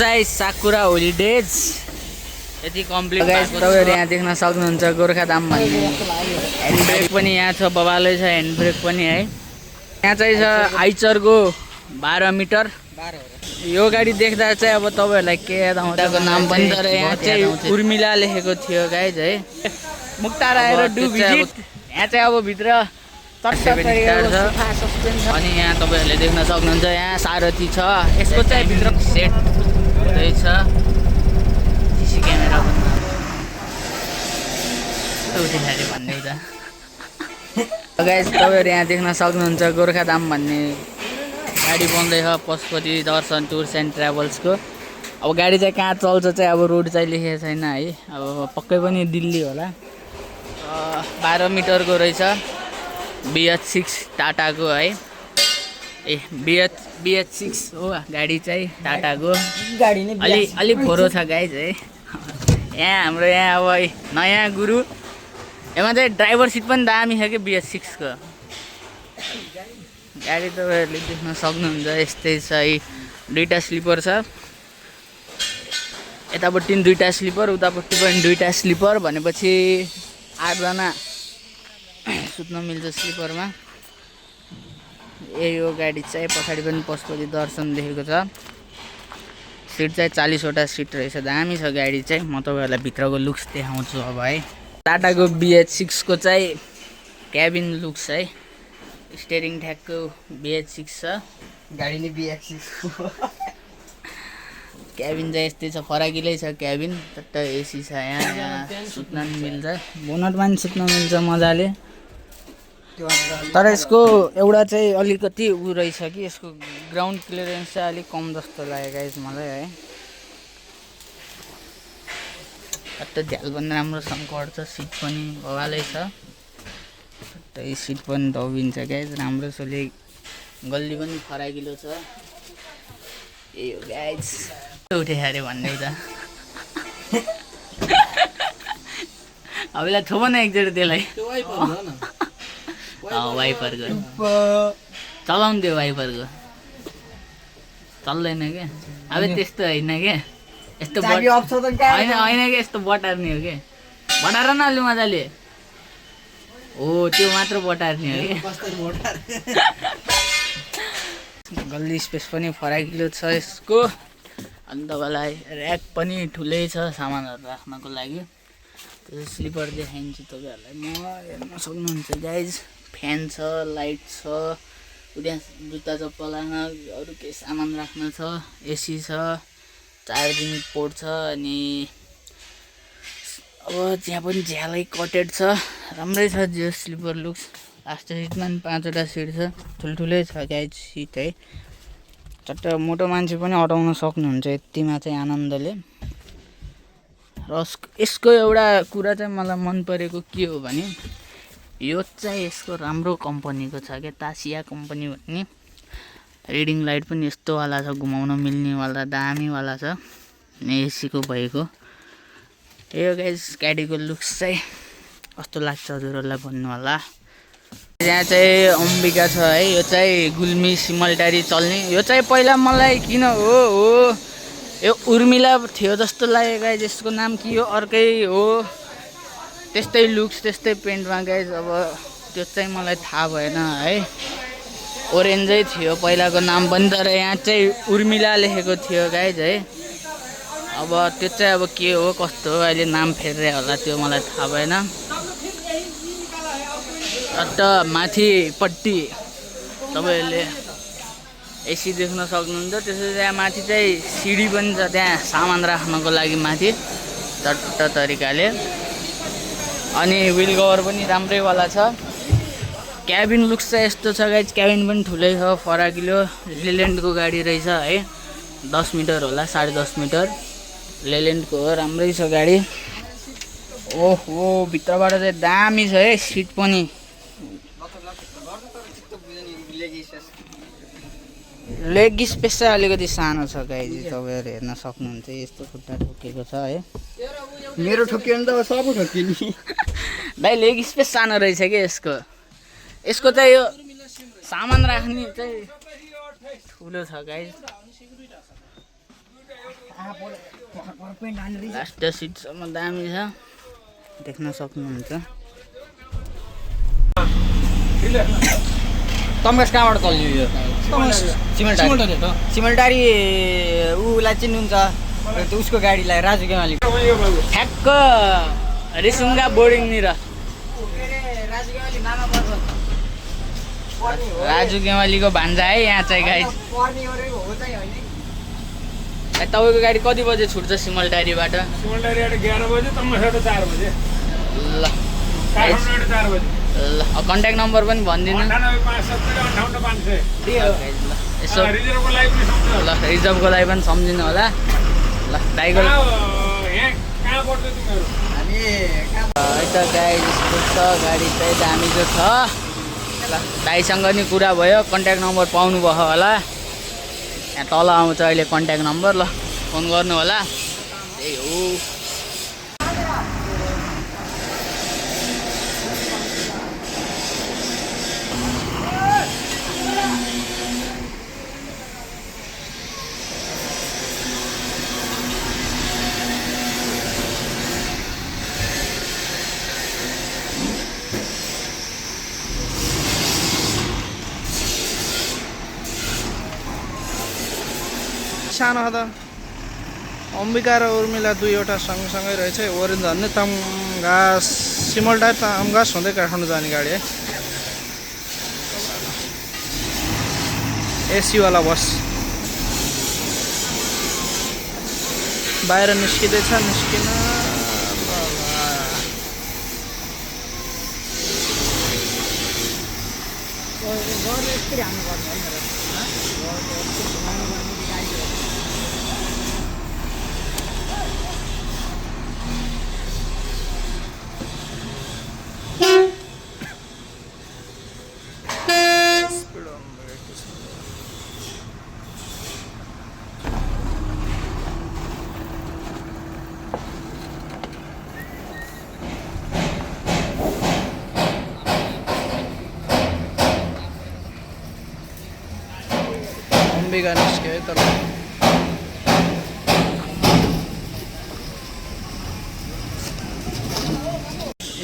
चाहिँ साकुरा होलिडेज यति complete guys तपाईहरु यहाँ देख्न सक्नुहुन्छ गोर्खा धाम भन्ने ह्यान्ड ब्रेक पनि यहाँ छ बबालै छ ह्यान्ड ब्रेक पनि है यहाँ चाहिँ छ आइचरको 12 मिटर यो गाडी देख्दा चाहिँ अब तपाईहरुलाई के याद आउँछ को नाम पनि तर यहाँ चाहिँ उर्मिला लेखेको थियो गाइस है मुक्तार आएर डु भिजिट यहाँ चाहिँ अब भित्र अनि यहाँ तपाईहरुले देख्न सक्नुहुन्छ यहाँ सारथी छ यसको चाहिँ भित्र सेट हुँदैछ सीसी क्यामेरा पनि उठिहाल्यो भन्दै त गाइस तपाईहरु यहाँ देख्न सक्नुहुन्छ गोर्खा धाम भन्ने गाडी बन्दैछ पशुपति दर्शन टुर्स एन्ड ट्राभल्स को अब गाडी चाहिँ कहाँ चल्छ चाहिँ अब रोड चाहिँ लेखेको छैन है अब पक्कै पनि दिल्ली होला 12 मिटरको रहेछ BH6 टाटाको है ए BH6 हो गाडी चाहिँ टाटाको गाडी नै अलि फोरो छ गाइस है यहाँ हाम्रो यहाँ अब नयाँ गुरु यसमा चाहिँ ड्राइभर सिट पनि दामी छ के BH6 को गाडी तपाईहरुले देख्न सक्नुहुन्छ यस्तै छ है दुईटा स्लिपर छ यतापट्टि दुईटा स्लिपर उतापट्टि पनि दुईटा स्लिपर भनेपछि 8 जना सुत्न मिल्छ स्लिपरमा यही हो गाडी चाहिँ पछाडि पनि पशुपति दर्शन लेखेको छ सिट चाहिँ 40 वटा सिट रहेछ दामी छ गाडी चाहिँ म तपाईहरुलाई भित्रको लुक्स देखाउँछु अब है टाटाको BH6 को चाहिँ क्याबिन लुक्स है स्टेयरिङ ठ्याकको BH6 छ गाडी नै BH6 क्याबिन चाहिँ यस्तै छ फराकिलै छ क्याबिन टट्ट एसी छ यहाँ सुत्न पनि मिल्छ बोनटमा पनि सुत्न मिल्छ मजाले तर यसको एउटा चाहिँ अलिकति उ रहेछ कि यसको ग्राउन्ड क्लियरेन्स चाहिँ अलिक कम जस्तो लाग्यो गाइस मलाई है टट्ट झ्याल पनि राम्रोसँग पर्छ सिट पनि भवालै छ टट्टै सिट पनि दबिन्छ गाइस राम्रोसँगले गल्ली पनि फराकिलो छ ए हो गाइस उठे अरे भन्दै त अबलाई थोप न एकचोटि त्यसलाई वाइपरको चलाउनु त्यो वाइपरको चल्दैन क्या अब त्यस्तो होइन क्या यस्तो होइन क्या यस्तो बटार्ने हो क्या बटार न अलि मजाले हो त्यो मात्र बटार्ने हो क्या गल्ली स्पेस पनि फराकिलो छ यसको अनि तपाईँलाई ऱ्याक पनि ठुलै छ सामानहरू राख्नको लागि त्यो स्लिपर देखाइन्छु तपाईँहरूलाई म हेर्न सक्नुहुन्छ गाइज फ्यान छ लाइट छ उता जुत्ता चप्पल अरू केही सामान राख्न छ एसी छ चार्जिङ पोर्ट छ अनि अब त्यहाँ पनि झ्यालै कटेड छ राम्रै छ जो स्लिपर लुक्स लास्ट सिटमा पनि 5 वटा सिट छ ठुल्ठुलै छ गाइज सिट है चट्ट मोटो मान्छे पनि अटाउन सक्नुहुन्छ यतिमा चाहिँ आनन्दले र यसको एउटा कुरा चाहिँ मलाई मन परेको के हो भने यो चाहिँ यसको राम्रो कम्पनीको छ क्या तासिया कम्पनी भन्ने रिडिङ लाइट पनि यस्तोवाला छ घुमाउन मिल्नेवाला दामीवाला छ एसीको भएको यो गाइस गाडीको लुक्स चाहिँ कस्तो लाग्छ हजुरहरूलाई भन्नु होला यहाँ चाहिँ अम्बिका छ है यो चाहिँ गुल्मी सिमलटारी चल्ने यो चाहिँ पहिला मलाई किन हो यो उर्मिला थियो जस्तो लाग्यो गाइस यसको नाम के हो अर्कै हो त्यस्तै लुक्स त्यस्तै पेन्टमा गाइस अब त्यो चाहिँ मलाई थाहा भएन है ओरेन्जै थियो पहिलाको नाम पनि तर यहाँ चाहिँ उर्मिला लेखेको थियो गाइस है अब त्यो चाहिँ अब के हो कस्तो हो अहिले नाम फेर्रे होला त्यो मलाई थाहा भएन टट्ट माथिपट्टि तपाईँहरूले एसी देख्न सक्नुहुन्छ त्यसपछि त्यहाँ माथि चाहिँ सिडी पनि छ त्यहाँ सामान राख्नको लागि माथि चट्ट तरिकाले अनि व्हील कभर पनि राम्रैवाला छ क्याबिन लुक्स चाहिँ यस्तो छ गाइज क्याबिन पनि ठुलै छ फराकिलो लेल्यान्डको गाडी रहेछ है 10 मिटर होला 10.5 मिटर लेल्यान्डको हो राम्रै छ गाडी ओहो भित्रबाट चाहिँ दामी छ है सिट पनि लेग स्पेस चाहिँ अलिकति सानो छ गाइज तपाईँहरू हेर्न सक्नुहुन्छ यस्तो खुट्टा ठोकेको छ है मेरो ठोकियो नि त सब ठोकियो नि भाइ लेग स्पेस सानो रहेछ कि यसको चाहिँ यो सामान राख्ने चाहिँ ठुलो छ गाइज लास्ट सिटसम्म दामी छ, देख्न सक्नुहुन्छ। तम्घास कहाँबाट चल्यो यो? सिमलटारी ऊलाई चिन्नुहुन्छ उसको गाडीलाई, राजु गेवाली। ठ्याक्क रेसुङ्गा बोर्डिङनिर राजु गेवालीको भान्जा है यहाँ चाहिँ गाइस। तपाईँको गाडी कति बजे छुट्छ सिमलटारीबाट? सिमलटारीबाट 11 बजे, तम्घासबाट 4 बजे। ल काठमाडौँबाट 4 बजे। ल कन्ट्याक्ट नम्बर पनि भनिदिनु। 98578500। यसो रिजर्भको लागि पनि सम्झनु। ल रिजर्भको लागि पनि सम्झिनु होला। ल दाइको यहाँ कहाँ पर्छ तिमीहरू? हामी है त गाडी यस्तो छ, गाडी चाहिँ दामी चाहिँ छ। ल दाइसँग नि कुरा भयो, कन्ट्याक्ट नम्बर पाउनुभयो होला, यहाँ तल आउँछ अहिले कन्ट्याक्ट नम्बर। ल फोन गर्नु होला। त्यही हो। सानो खाँदा अम्बिका र उर्मिला दुईवटा सँगसँगै रहेछ। ओरेन्ज भन्ने तमघास सिमलटार तमघास हुँदै काठमाडौँ जाने गाडी है, एसीवाला बस। बाहिर निस्किँदैछ, निस्किन अम्बिका निस्क्यो है तर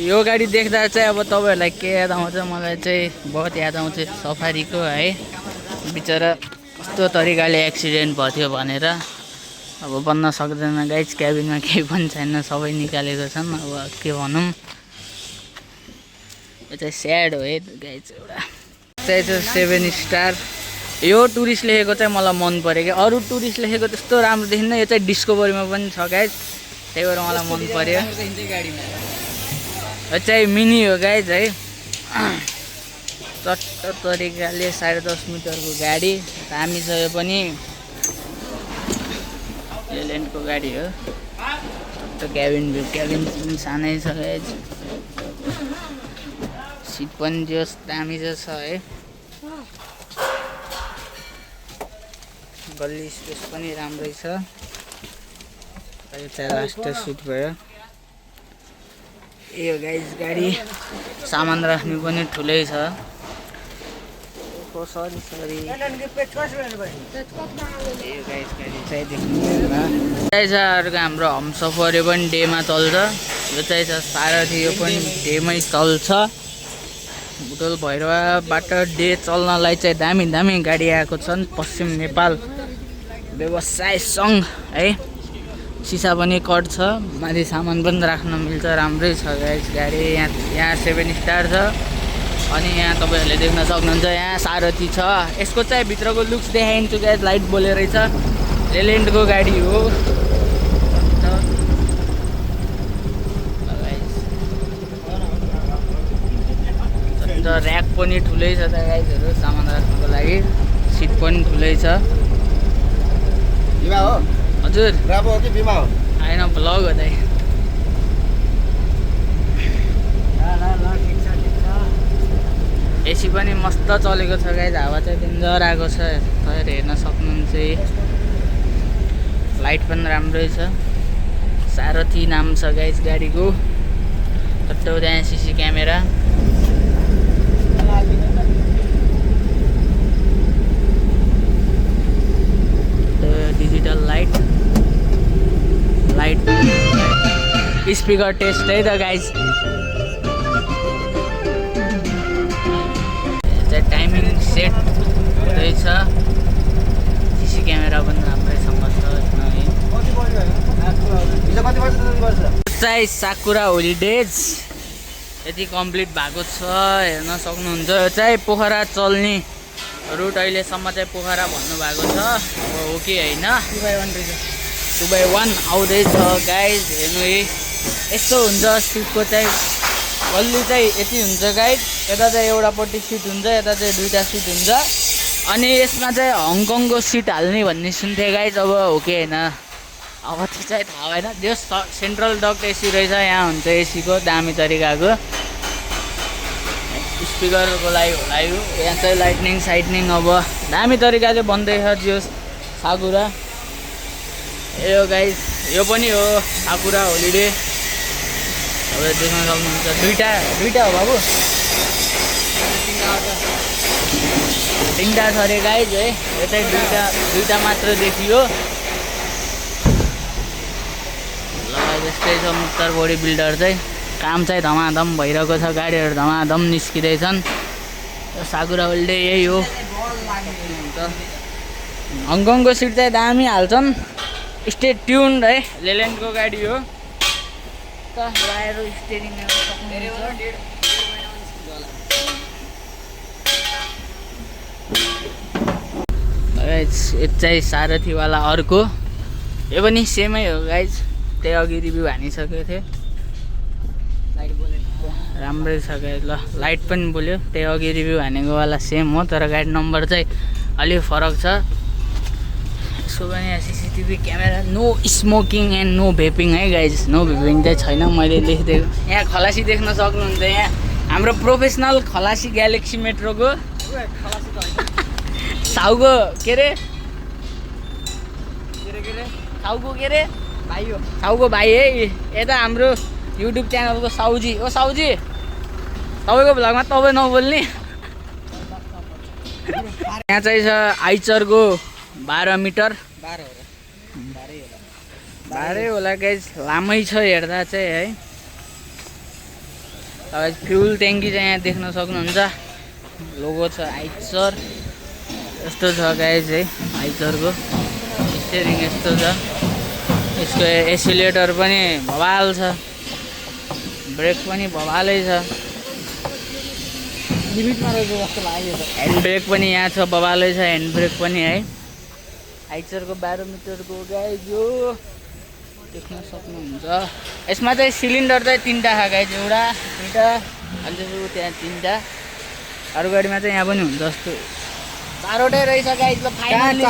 यो गाडी देख्दा चाहिँ अब तपाईँहरूलाई के याद आउँछ? मलाई चाहिँ बहुत याद आउँछ सफारीको है। बिचरा कस्तो तरिकाले एक्सिडेन्ट भयो थियो भनेर अब बन्न सक्दैन गाइज। क्याबिनमा केही पनि छैन, सबै निकालेको छन्। अब के भनौँ, यो चाहिँ स्याड हो है गाइज। एउटा चाहिँ 7 स्टार। यो टुरिस्ट लेखेको चाहिँ मलाई मन पऱ्यो क्या, अरू टुरिस्ट लेखेको त्यस्तो राम्रो देखिन्न। यो चाहिँ डिस्कभरीमा पनि छ गाइज, त्यही भएर मलाई मन पऱ्यो। यो चाहिँ मिनी हो गाइज है, चट्ट तरिकाले 10.5 मिटरको गाडी, दामी छ। यो पनि लेल्यान्डको गाडी हो। क्याबिन पनि सानै छ गाइज, सिट पनि जस दामी चाहिँ छ है। गल्ली स्पेस पनि राम्रै छ। यो चाहिँ लास्ट सिट भयो। यो गाइज गाडी सामान राख्ने पनि ठुलै छ। सरी यो गाइज गाडी चाहिँ देख्नु चाहिँ छ। अर्को हाम्रो हमसफर पनि डेमा चल्छ। यो चाहिँ छ सारथी, यो पनि डेमै चल्छ। बुटोल भैरवाबाट डे चल्नलाई चाहिँ दामी दामी गाडी आएको छन्। पश्चिम नेपाल व्यवसाय सङ्घ है। सिसा पनि कट छ, माथि सामान पनि राख्न मिल्छ, राम्रै छ गाइस गाडी। यहाँ 7 स्टार छ। अनि यहाँ तपाईँहरूले देख्न सक्नुहुन्छ यहाँ सारथी छ। यसको चाहिँ भित्रको लुक्स देखाइन्छु गाइस। लाइट बोलेरै छ, लेल्यान्डको गाडी हो। ऱ्याक पनि ठुलै छ त गाइजहरू, सामान राख्नको लागि। सिट पनि ठुलै छ। बिमा हो हजुर, राबो हो कि बिमा हो? होइन भ्लग हो दाइ। एसी पनि मस्त चलेको छ गाइज, हावा चाहिँ डेन्जर आएको छ। तपाईँहरू हेर्न सक्नुहुन्छ। लाइट पनि राम्रै छ। सारथी नाम छ गाइज गाडीको। टट्टो त्यहाँ CC camera. Digital light speaker test है त गाइज। टाइमिङ सेट हुँदैछ, सिसी क्यामेरा पनि राम्रैसँग छ चाहिँ साकुरा होलिडेज यति कम्प्लिट भएको छ, हेर्न सक्नुहुन्छ। यो चाहिँ पोखरा चल्ने रुट अहिलेसम्म चाहिँ पोखरा भन्नुभएको छ, अब हो कि होइन। 2x1 आउँदैछ गाइज, हेर्नु है यस्तो हुन्छ सिटको चाहिँ गल्ली चाहिँ यति हुन्छ गाइज। यता चाहिँ एउटापट्टि सिट हुन्छ, यता चाहिँ दुईवटा सिट हुन्छ। अनि यसमा चाहिँ हङकङको सिट हाल्ने भन्ने सुन्थेँ गाइज, अब हो कि होइन अब त्यो चाहिँ थाहा भएन। त्यो सेन्ट्रल डक्ट एसी रहेछ, यहाँ हुन्छ एसीको दामी तरिकाको। स्पिकरको लागि होला यो, यहाँ चाहिँ लाइटनिङ साइटनिङ अब दामी तरिकाले बन्दैछ जो साकुरा। यो गाइज यो पनि हो साकुरा होलिडे, अब देख्न सक्नुहुन्छ। दुईवटा हो बाबु, तिनवटा छ अरे गाइज है। यो चाहिँ दुईवटा मात्र देखियो। ल त्यस्तै छ मुक्तार बडी बिल्डर चाहिँ, काम चाहिँ धमाधम भइरहेको छ, गाडीहरू धमाधम निस्किँदैछन्। साकुरा होलिडे यही हो। हङकङको सिट चाहिँ दामी हाल्छन्, स्टे ट्युन्ड है। लेल्यान्डको गाडी हो त, लाएर स्टेरिङ यो चाहिँ सारथीवाला अर्को, यो पनि सेमै हो गाइज। त्यही अघि रिभ्यू हानिसकेको थिएँ, राम्रै छ गाइज। ल लाइट पनि बोल्यो, त्यही अघि रिभ्यू हानेकोवाला सेम हो, तर गाडी नम्बर चाहिँ अलिक फरक छ। यसो पनि यहाँ CCTV camera, no smoking and no vaping है गाइज। नो भेपिङ चाहिँ छैन, मैले लेखिदिएको। यहाँ खलासी देख्न सक्नुहुन्छ, यहाँ हाम्रो प्रोफेसनल खलासी ग्यालेक्सी मेट्रोको साउको के अरे साउको के अरे भाइ हो, साउको भाइ है। यता हाम्रो युट्युब च्यानलको साउजी। ओ साउजी, तपाईँको भ्लगमा तपाईँ नबोल्ने। यहाँ चाहिँ छ आइचरको 12 मिटर, 12 होला गाइज, लामै छ हेर्दा चाहिँ है। तपाईँ फ्युल ट्याङ्की चाहिँ यहाँ देख्न सक्नुहुन्छ, लोगो छ आइचर। यस्तो छ गाइज है आइचरको स्टेरिङ, यस्तो छ। यसको एसिलेटर पनि भवाल छ, ब्रेक पनि भवालै छ, ह्यान्ड ब्रेक पनि यहाँ छ बबालै छ, ह्यान्ड ब्रेक पनि है। आइचरको 12 मिटरको गाइज यो देख्न सक्नुहुन्छ। यसमा चाहिँ सिलिन्डर चाहिँ 3वटा छ गाइज, एउटा दुईवटा अनि त्यहाँ 3वटा। अरू गाडीमा चाहिँ यहाँ पनि हुन्छ जस्तो 4वटै रहेछ गाइज। ल फाइनली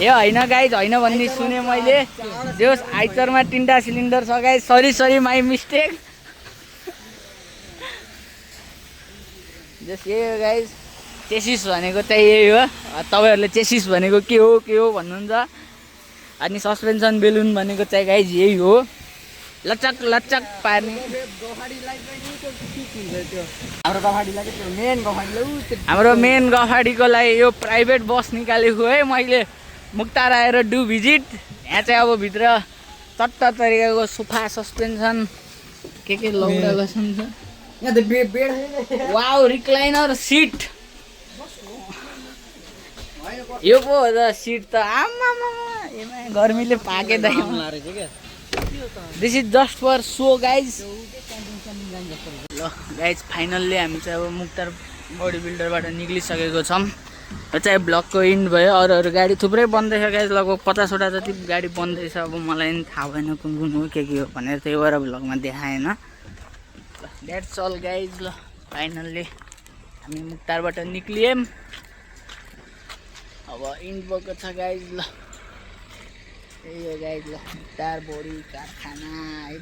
ए होइन गाइज, होइन भन्ने सुने मैले। जो आइचरमा 3वटा सिलिन्डर छ गाइज, सरी माई मिस्टेक। जस यही हो गाइज, चेसिस भनेको चाहिँ यही हो। तपाईँहरूले चेसिस भनेको के हो भन्नुहुन्छ। अनि सस्पेन्सन बेलुन भनेको चाहिँ गाइज यही हो, लचक पार्ने। हाम्रो मेन गफाडीको लागि यो प्राइभेट बस निकालेको है मैले। मुक्तार आएर डु भिजिट। यहाँ चाहिँ अब भित्र चट्ट तरिकाको सोफा, सस्पेन्सन के लगाएको छ। वाउ, रिक्लाइनर सिट, यो पो हो त सिट त। आमा गर्मीले पाके दाइ। This is just for show guys. ल गाइज फाइनल्ली हामी चाहिँ अब मुक्तार बडी बिल्डरबाट निक्लिसकेको छौँ। यो चाहिँ ब्लकको इन्ड भयो। अरू गाडी थुप्रै बन्दैछ गाइज, लगभग 50वटा जति गाडी बन्दैछ। अब मलाई पनि थाहा भएन कुन हो के हो भनेर, त्यही भएर ब्लगमा देखाएन। That's all guys. ल फाइनल्ली हामी मुक्तारबाट निक्लियौँ। अब इन्ड भएको छ गाइज। ल यही हो गाइज, ल मुक्तार बडी कारखाना है त।